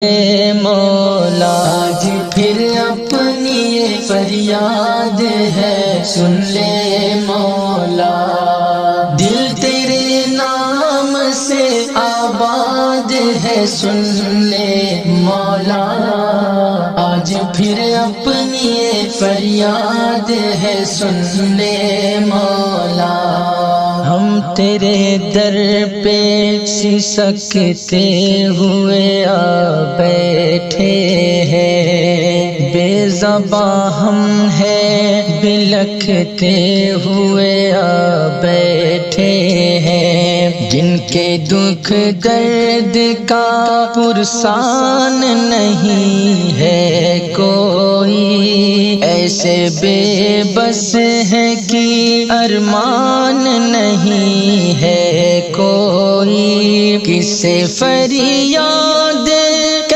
مولا آج پھر اپنی یہ فریاد ہے، سن لے مولا، دل تیرے نام سے آباد ہے، سن لے مولا، آج پھر اپنی یہ فریاد ہے، سن لے مولا، ہم تیرے در پہ سسکتے ہوئے آ بیٹھے ہیں، بے زباں ہم ہیں بلکھتے ہوئے آ بیٹھے ہیں، جن کے دکھ درد کا پرسان نہیں ہے کوئی، ایسے بے بس ہے کہ ارمان نہیں ہے کوئی، کس سے فریاد